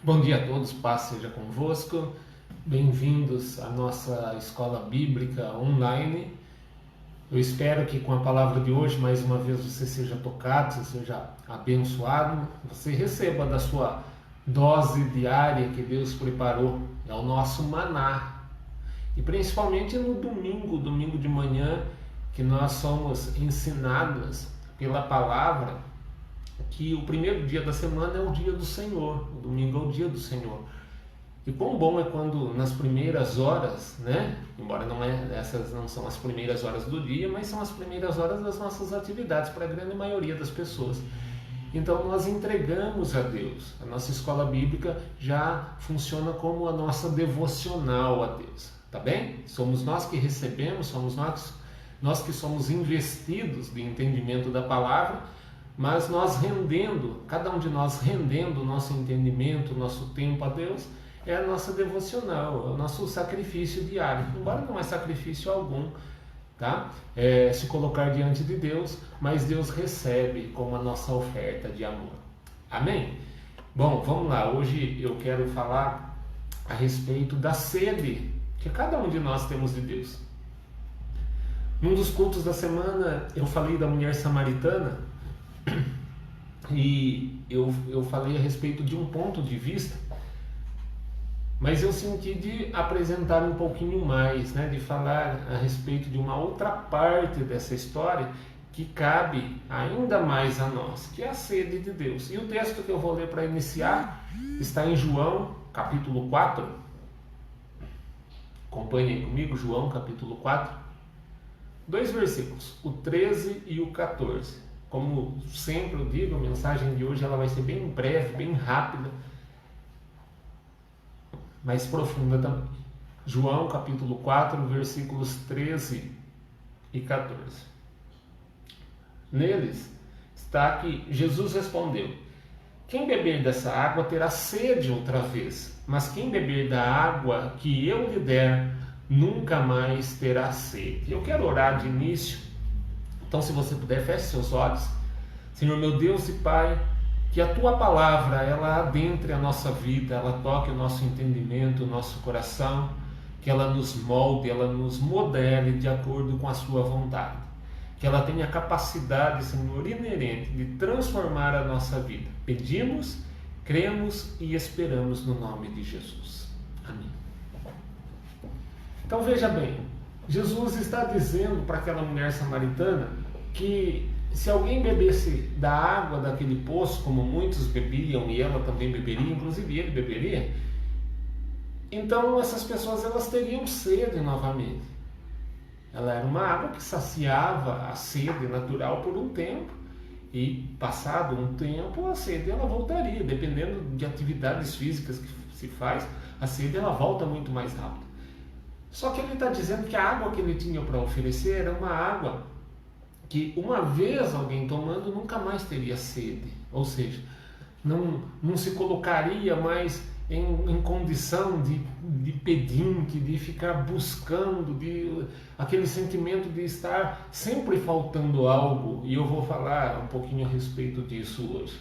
Bom dia a todos, paz seja convosco. Bem-vindos à nossa escola bíblica online. Eu espero que com a palavra de hoje, mais uma vez, você seja tocado, você seja abençoado, você receba da sua dose diária que Deus preparou. É o nosso maná. E principalmente no domingo de manhã, que nós somos ensinados pela palavra que o primeiro dia da semana é o dia do Senhor, o domingo é o dia do Senhor. E quão bom é quando nas primeiras horas, né? Embora essas não são as primeiras horas do dia, mas são as primeiras horas das nossas atividades para a grande maioria das pessoas. Então nós entregamos a Deus. A nossa escola bíblica já funciona como a nossa devocional a Deus, tá bem? Somos nós que recebemos, somos nós que somos investidos de entendimento da palavra, mas nós rendendo, cada um de nós rendendo o nosso entendimento, o nosso tempo a Deus, é a nossa devocional, é o nosso sacrifício diário, embora não é sacrifício algum, tá? É se colocar diante de Deus, mas Deus recebe como a nossa oferta de amor. Amém? Bom, vamos lá, hoje eu quero falar a respeito da sede que cada um de nós temos de Deus. Num dos cultos da semana eu falei da mulher samaritana, e eu falei a respeito de um ponto de vista, mas eu senti de apresentar um pouquinho mais, né, de falar a respeito de uma outra parte dessa história que cabe ainda mais a nós, que é a sede de Deus. E o texto que eu vou ler para iniciar está em João, capítulo 4. Acompanhem comigo, João, capítulo 4. 2 versículos, o 13 e o 14. Como sempre eu digo, a mensagem de hoje ela vai ser bem breve, bem rápida, mais profunda também. João capítulo 4, versículos 13 e 14. Neles está que Jesus respondeu: quem beber dessa água terá sede outra vez, mas quem beber da água que eu lhe der, nunca mais terá sede. Eu quero orar de início. Então, se você puder, feche seus olhos. Senhor, meu Deus e Pai, que a Tua palavra, ela adentre a nossa vida, ela toque o nosso entendimento, o nosso coração, que ela nos molde, ela nos modele de acordo com a Sua vontade. Que ela tenha capacidade, Senhor, inerente de transformar a nossa vida. Pedimos, cremos e esperamos no nome de Jesus. Amém. Então veja bem, Jesus está dizendo para aquela mulher samaritana que se alguém bebesse da água daquele poço, como muitos bebiam e ela também beberia, inclusive ele beberia, então essas pessoas elas teriam sede novamente. Ela era uma água que saciava a sede natural por um tempo, e passado um tempo a sede ela voltaria, dependendo de atividades físicas que se faz, a sede ela volta muito mais rápido. Só que ele está dizendo que a água que ele tinha para oferecer era uma água que uma vez alguém tomando nunca mais teria sede, ou seja, não se colocaria mais em condição de pedinte, de ficar buscando, aquele sentimento de estar sempre faltando algo, e eu vou falar um pouquinho a respeito disso hoje.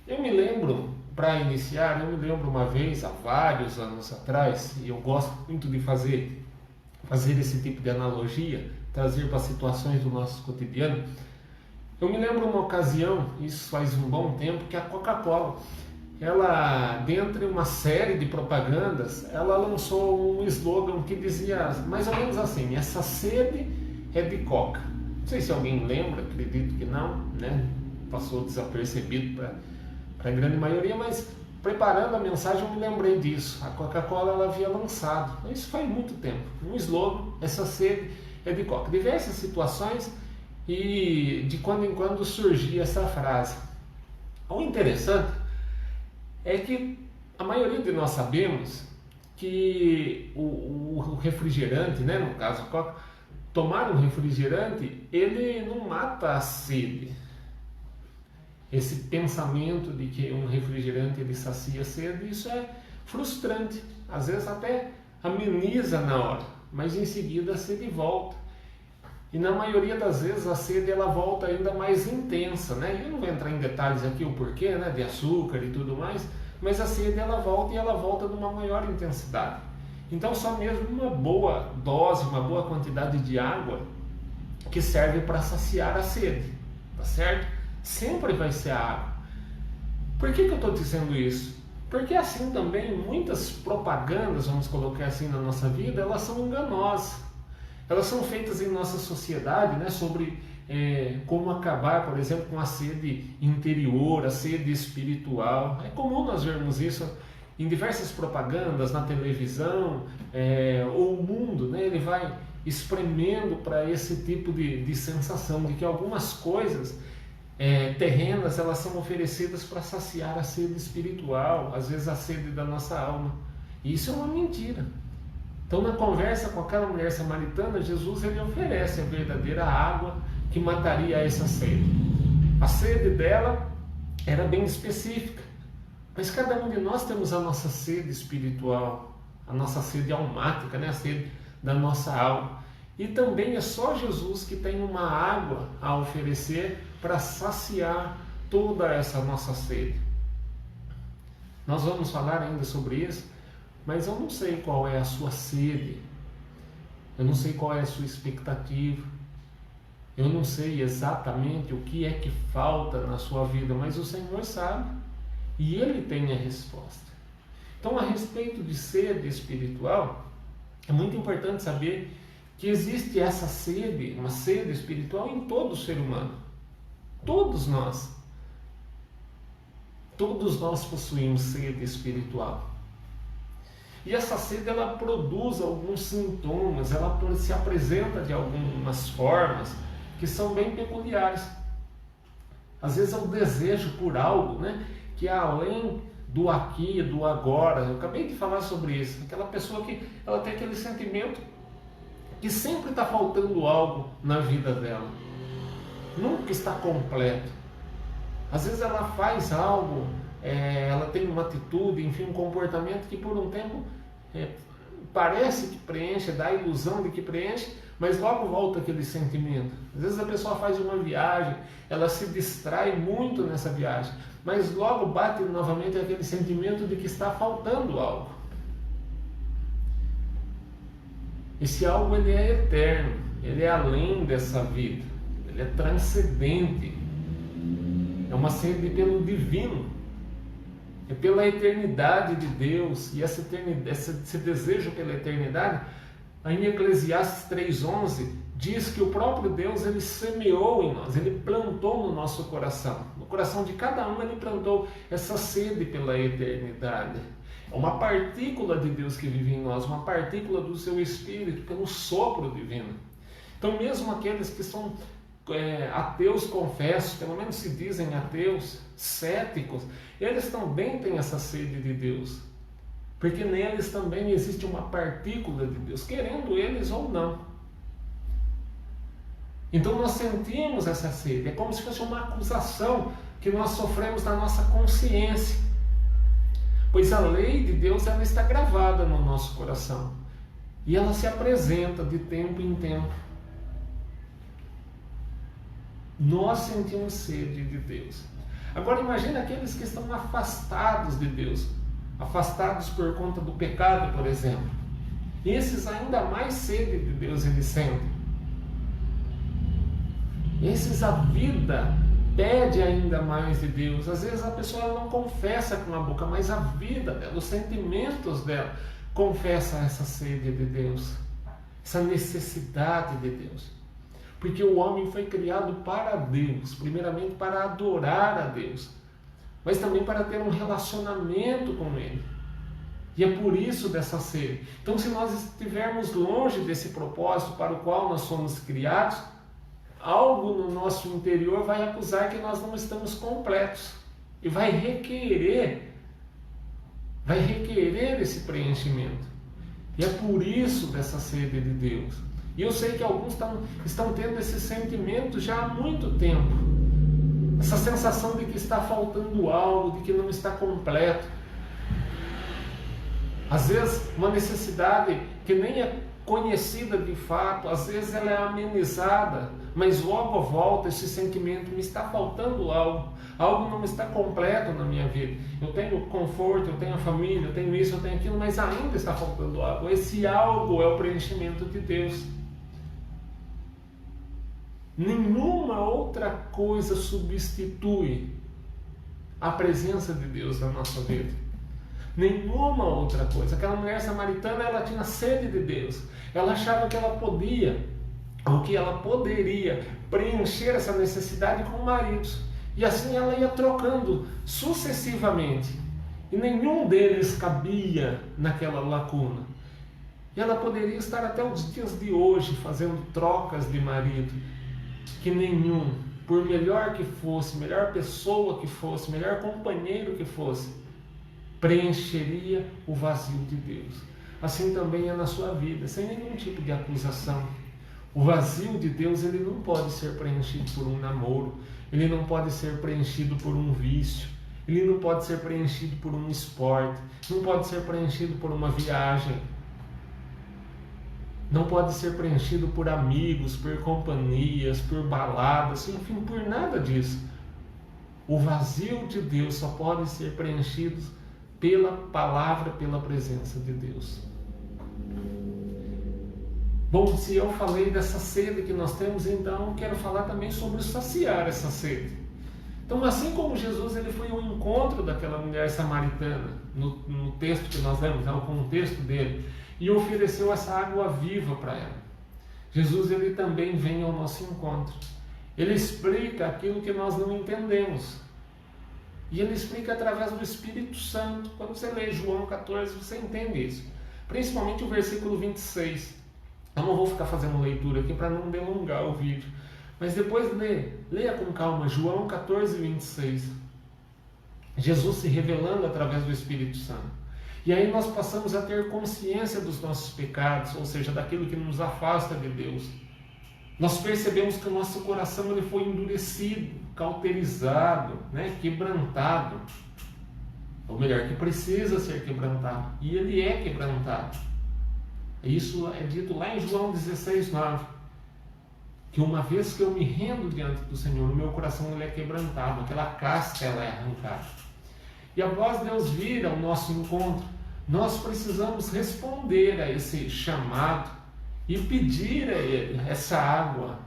Eu me lembro, para iniciar, uma vez, há vários anos atrás, e eu gosto muito de fazer esse tipo de analogia, trazer para situações do nosso cotidiano. Eu me lembro uma ocasião, isso faz um bom tempo, que a Coca-Cola, ela, dentre uma série de propagandas, ela lançou um slogan que dizia mais ou menos assim: essa sede é de Coca. Não sei se alguém lembra, acredito que não, né? Passou desapercebido para a grande maioria, mas preparando a mensagem eu me lembrei disso. A Coca-Cola ela havia lançado, isso faz muito tempo, um slogan: essa sede é de Coca. Diversas situações, e de quando em quando surgia essa frase. O interessante é que a maioria de nós sabemos que o refrigerante, né, no caso a Coca, tomar um refrigerante, ele não mata a sede. Esse pensamento de que um refrigerante ele sacia a sede, isso é frustrante, às vezes até ameniza na hora, mas em seguida a sede volta. E na maioria das vezes a sede ela volta ainda mais intensa, né? Eu não vou entrar em detalhes aqui o porquê, né, de açúcar e tudo mais, mas a sede ela volta, e ela volta numa maior intensidade. Então só mesmo uma boa dose, uma boa quantidade de água que serve para saciar a sede, tá certo? Sempre vai ser a água. Por que eu estou dizendo isso? Porque assim também muitas propagandas, vamos colocar assim, na nossa vida, elas são enganosas. Elas são feitas em nossa sociedade, né, sobre como acabar, por exemplo, com a sede interior, a sede espiritual. É comum nós vermos isso em diversas propagandas, na televisão, ou o mundo, né, ele vai espremendo para esse tipo de sensação de que algumas coisas terrenas, elas são oferecidas para saciar a sede espiritual, às vezes a sede da nossa alma. E isso é uma mentira. Então, na conversa com aquela mulher samaritana, Jesus ele oferece a verdadeira água que mataria essa sede. A sede dela era bem específica, mas cada um de nós temos a nossa sede espiritual, a nossa sede almática, né? A sede da nossa alma. E também é só Jesus que tem uma água a oferecer para saciar toda essa nossa sede. Nós vamos falar ainda sobre isso, mas eu não sei qual é a sua sede, eu não sei qual é a sua expectativa, eu não sei exatamente o que é que falta na sua vida, mas o Senhor sabe e Ele tem a resposta. Então, a respeito de sede espiritual, é muito importante saber que existe essa sede, uma sede espiritual em todo ser humano. Todos nós possuímos sede espiritual. E essa sede, ela produz alguns sintomas, ela se apresenta de algumas formas que são bem peculiares. Às vezes é o desejo por algo, né, que é além do aqui e do agora. Eu acabei de falar sobre isso. Aquela pessoa que ela tem aquele sentimento que sempre está faltando algo na vida dela. Nunca está completo. Às vezes ela faz algo, ela tem uma atitude, enfim, um comportamento que por um tempo parece que preenche, dá a ilusão de que preenche, mas logo volta aquele sentimento. Às vezes a pessoa faz uma viagem, ela se distrai muito nessa viagem, mas logo bate novamente aquele sentimento de que está faltando algo. Esse algo, ele é eterno, ele é além dessa vida, ele é transcendente, é uma sede pelo divino, é pela eternidade de Deus. E esse desejo pela eternidade, em Eclesiastes 3:11, diz que o próprio Deus, ele semeou em nós, ele plantou no nosso coração, no coração de cada um ele plantou essa sede pela eternidade. É uma partícula de Deus que vive em nós, uma partícula do seu Espírito, pelo sopro divino. Então mesmo aqueles que são ateus confessos, pelo menos se dizem ateus, céticos, eles também têm essa sede de Deus, porque neles também existe uma partícula de Deus, querendo eles ou não. Então nós sentimos essa sede, é como se fosse uma acusação que nós sofremos na nossa consciência, pois a lei de Deus, ela está gravada no nosso coração e ela se apresenta de tempo em tempo. Nós sentimos sede de Deus. Agora imagine aqueles que estão afastados de Deus, afastados por conta do pecado, por exemplo. Esses ainda mais sede de Deus eles sentem. Esses a vida pede ainda mais de Deus. Às vezes a pessoa não confessa com a boca, mas a vida dela, os sentimentos dela confessa essa sede de Deus, essa necessidade de Deus. Porque o homem foi criado para Deus, primeiramente para adorar a Deus, mas também para ter um relacionamento com Ele. E é por isso dessa sede. Então, se nós estivermos longe desse propósito para o qual nós somos criados, algo no nosso interior vai acusar que nós não estamos completos e vai requerer esse preenchimento. E é por isso dessa sede de Deus. E eu sei que alguns estão tendo esse sentimento já há muito tempo. Essa sensação de que está faltando algo, de que não está completo. Às vezes uma necessidade que nem é conhecida de fato, às vezes ela é amenizada, mas logo volta esse sentimento, me está faltando algo não está completo na minha vida. Eu tenho conforto, eu tenho a família, eu tenho isso, eu tenho aquilo, mas ainda está faltando algo. Esse algo é o preenchimento de Deus. Nenhuma outra coisa substitui a presença de Deus na nossa vida. Nenhuma outra coisa. Aquela mulher samaritana, ela tinha sede de Deus. Ela achava que ela podia, ou que ela poderia preencher essa necessidade com maridos. E assim ela ia trocando sucessivamente. E nenhum deles cabia naquela lacuna. E ela poderia estar até os dias de hoje fazendo trocas de marido. Que nenhum, por melhor que fosse, melhor pessoa que fosse, melhor companheiro que fosse, preencheria o vazio de Deus. Assim também é na sua vida, sem nenhum tipo de acusação. O vazio de Deus, ele não pode ser preenchido por um namoro, ele não pode ser preenchido por um vício, ele não pode ser preenchido por um esporte, não pode ser preenchido por uma viagem, não pode ser preenchido por amigos, por companhias, por baladas, enfim, por nada disso. O vazio de Deus só pode ser preenchido pela palavra, pela presença de Deus. Bom, se eu falei dessa sede que nós temos, então eu quero falar também sobre saciar essa sede. Então, assim como Jesus ele foi ao encontro daquela mulher samaritana, no texto que nós lemos, no contexto dele, e ofereceu essa água viva para ela. Jesus ele também vem ao nosso encontro. Ele explica aquilo que nós não entendemos. E ele explica através do Espírito Santo. Quando você lê João 14, você entende isso. Principalmente o versículo 26. Eu não vou ficar fazendo leitura aqui para não delongar o vídeo. Mas depois leia com calma João 14, 26. Jesus se revelando através do Espírito Santo. E aí nós passamos a ter consciência dos nossos pecados, ou seja, daquilo que nos afasta de Deus. Nós percebemos que o nosso coração ele foi endurecido, cauterizado, quebrantado. Ou melhor, que precisa ser quebrantado. E ele é quebrantado. Isso é dito lá em João 16, 9. Que uma vez que eu me rendo diante do Senhor, o meu coração ele é quebrantado, aquela casca ela é arrancada. E após Deus vir ao nosso encontro, nós precisamos responder a esse chamado e pedir a Ele essa água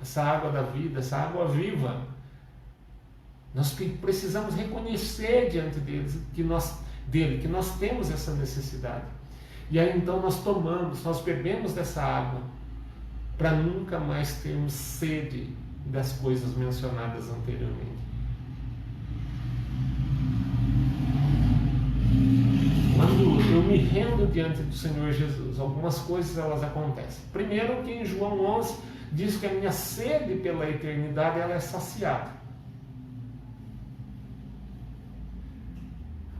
da vida, essa água viva. Nós precisamos reconhecer diante dele que nós temos essa necessidade. E aí então nós bebemos dessa água para nunca mais termos sede das coisas mencionadas anteriormente. Quando eu me rendo diante do Senhor Jesus, algumas coisas elas acontecem. Primeiro que em João 11 diz que a minha sede pela eternidade ela é saciada.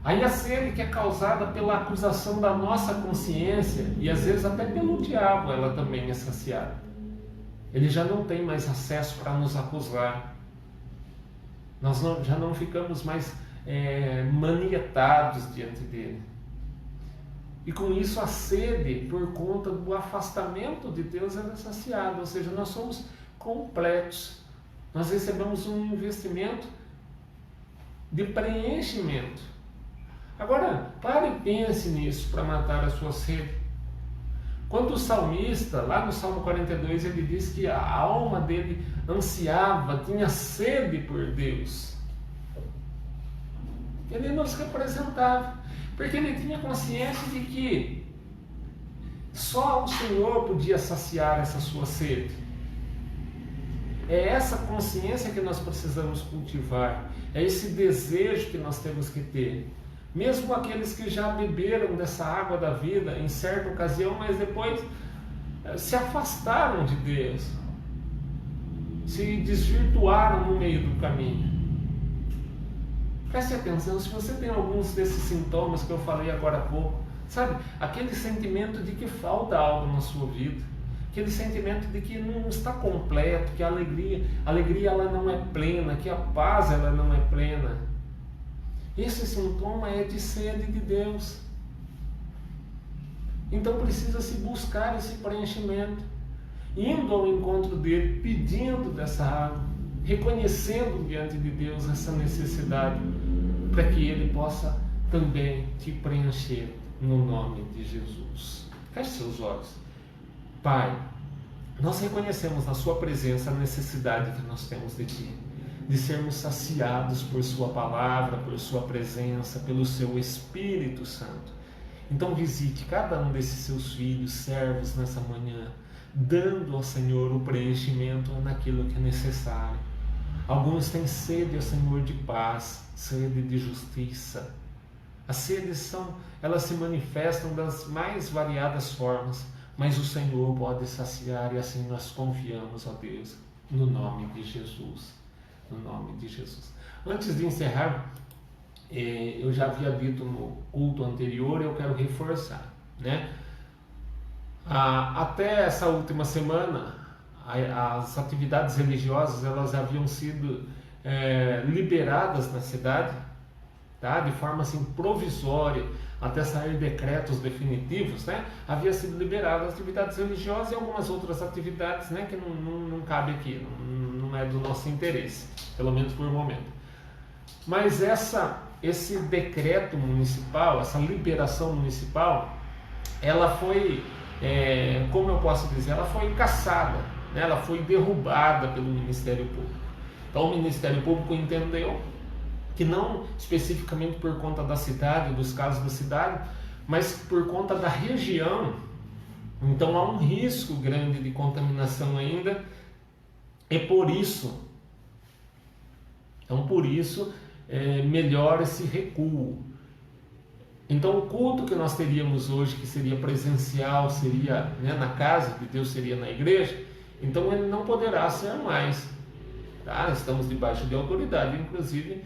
Aí a sede que é causada pela acusação da nossa consciência e às vezes até pelo diabo ela também é saciada. Ele já não tem mais acesso para nos acusar. Nós já não ficamos mais manietados diante dele. E com isso a sede, por conta do afastamento de Deus, ela é saciada. Ou seja, nós somos completos. Nós recebemos um investimento de preenchimento. Agora, pare e pense nisso para matar a sua sede. Quando o salmista, lá no Salmo 42, ele diz que a alma dele ansiava, tinha sede por Deus. Ele nos representava, porque ele tinha consciência de que só o Senhor podia saciar essa sua sede. É essa consciência que nós precisamos cultivar, é esse desejo que nós temos que ter. Mesmo aqueles que já beberam dessa água da vida em certa ocasião, mas depois se afastaram de Deus, se desvirtuaram no meio do caminho. Preste atenção, se você tem alguns desses sintomas que eu falei agora há pouco, sabe, aquele sentimento de que falta algo na sua vida, aquele sentimento de que não está completo, que a alegria ela não é plena, que a paz ela não é plena. Esse sintoma é de sede de Deus. Então precisa se buscar esse preenchimento, indo ao encontro dele, pedindo dessa água, reconhecendo diante de Deus essa necessidade, para que ele possa também te preencher no nome de Jesus. Feche seus olhos. Pai, nós reconhecemos na sua presença a necessidade que nós temos de ti, de sermos saciados por sua palavra, por sua presença, pelo seu Espírito Santo. Então visite cada um desses seus filhos, servos nessa manhã, dando ao Senhor o preenchimento naquilo que é necessário. Alguns têm sede, Senhor, de paz, sede de justiça. As sedes elas se manifestam das mais variadas formas, mas o Senhor pode saciar, e assim nós confiamos, ó Deus, no nome de Jesus. No nome de Jesus. Antes de encerrar, eu já havia dito no culto anterior, eu quero reforçar, né? Até essa última semana, as atividades religiosas elas haviam sido liberadas na cidade, tá? De forma assim provisória, até sair decretos definitivos, né? Havia sido liberadas as atividades religiosas e algumas outras atividades, né, que não cabe aqui, não é do nosso interesse, pelo menos por momento. Mas esse decreto municipal, essa liberação municipal, ela foi, como eu posso dizer, ela foi cassada, né? Ela foi derrubada pelo Ministério Público. Então o Ministério Público entendeu que não especificamente por conta da cidade, dos casos da cidade, mas por conta da região, então há um risco grande de contaminação ainda, e por isso, melhor esse recuo. Então o culto que nós teríamos hoje, que seria presencial, seria, né, na casa de Deus, seria na igreja, então ele não poderá ser mais, tá? Estamos debaixo de autoridade, inclusive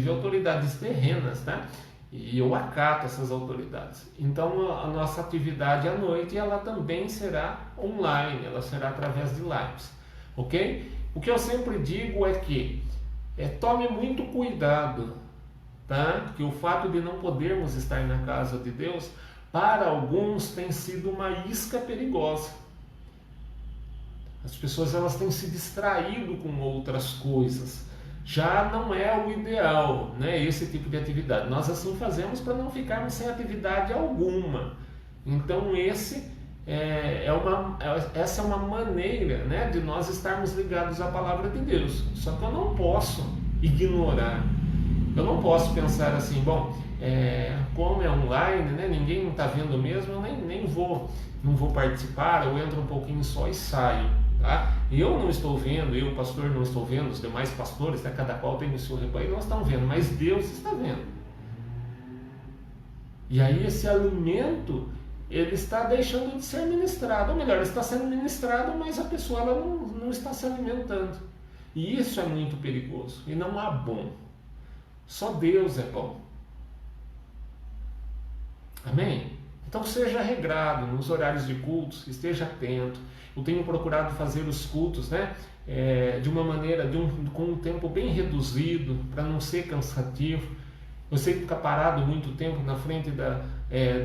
autoridades terrenas, tá? E eu acato essas autoridades. Então a nossa atividade à noite, ela também será online, ela será através de lives, ok? O que eu sempre digo é que tome muito cuidado, tá? Porque o fato de não podermos estar na casa de Deus, para alguns tem sido uma isca perigosa. As pessoas elas têm se distraído com outras coisas. Já não é o ideal, né, esse tipo de atividade. Nós assim fazemos para não ficarmos sem atividade alguma. Então essa é uma maneira, né, de nós estarmos ligados à palavra de Deus. Só que eu não posso ignorar. Eu não posso pensar assim, bom, como é online, né, ninguém está vendo mesmo, eu não vou participar, eu entro um pouquinho só e saio. Tá? Eu não estou vendo, eu, pastor, não estou vendo, os demais pastores, né, cada qual tem o seu rebanho, não estão vendo, mas Deus está vendo. E aí esse alimento, ele está deixando de ser ministrado, ou melhor, ele está sendo ministrado, mas a pessoa ela não está se alimentando. E isso é muito perigoso, e não há bom. Só Deus é bom. Amém? Então seja regrado nos horários de cultos, esteja atento. Eu tenho procurado fazer os cultos, né, de uma maneira, com um tempo bem reduzido, para não ser cansativo. Eu sei que ficar parado muito tempo na frente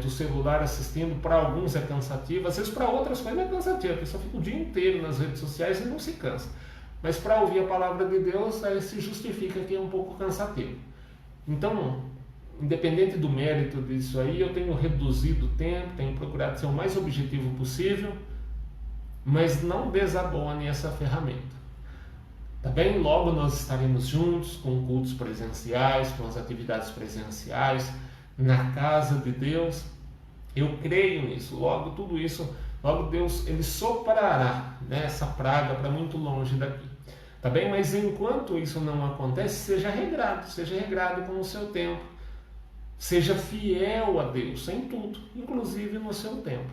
do celular assistindo, para alguns é cansativo, às vezes para outras coisas é cansativo, a pessoa fica o dia inteiro nas redes sociais e não se cansa. Mas para ouvir a palavra de Deus, aí se justifica que é um pouco cansativo. Então, independente do mérito disso aí, eu tenho reduzido o tempo, tenho procurado ser o mais objetivo possível, mas não desabone essa ferramenta. Tá bem? Logo nós estaremos juntos com cultos presenciais, com as atividades presenciais, na casa de Deus. Eu creio nisso. Logo tudo isso, logo Deus, ele soprará, né, essa praga para muito longe daqui. Tá bem? Mas enquanto isso não acontece, seja regrado com o seu tempo. Seja fiel a Deus em tudo, inclusive no seu tempo.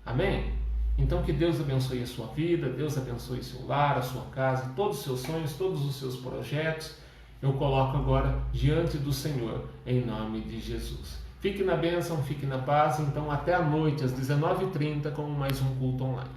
Amém? Então que Deus abençoe a sua vida, Deus abençoe seu lar, a sua casa, todos os seus sonhos, todos os seus projetos. Eu coloco agora diante do Senhor, em nome de Jesus. Fique na bênção, fique na paz. Então até a noite, às 19h30, com mais um culto online.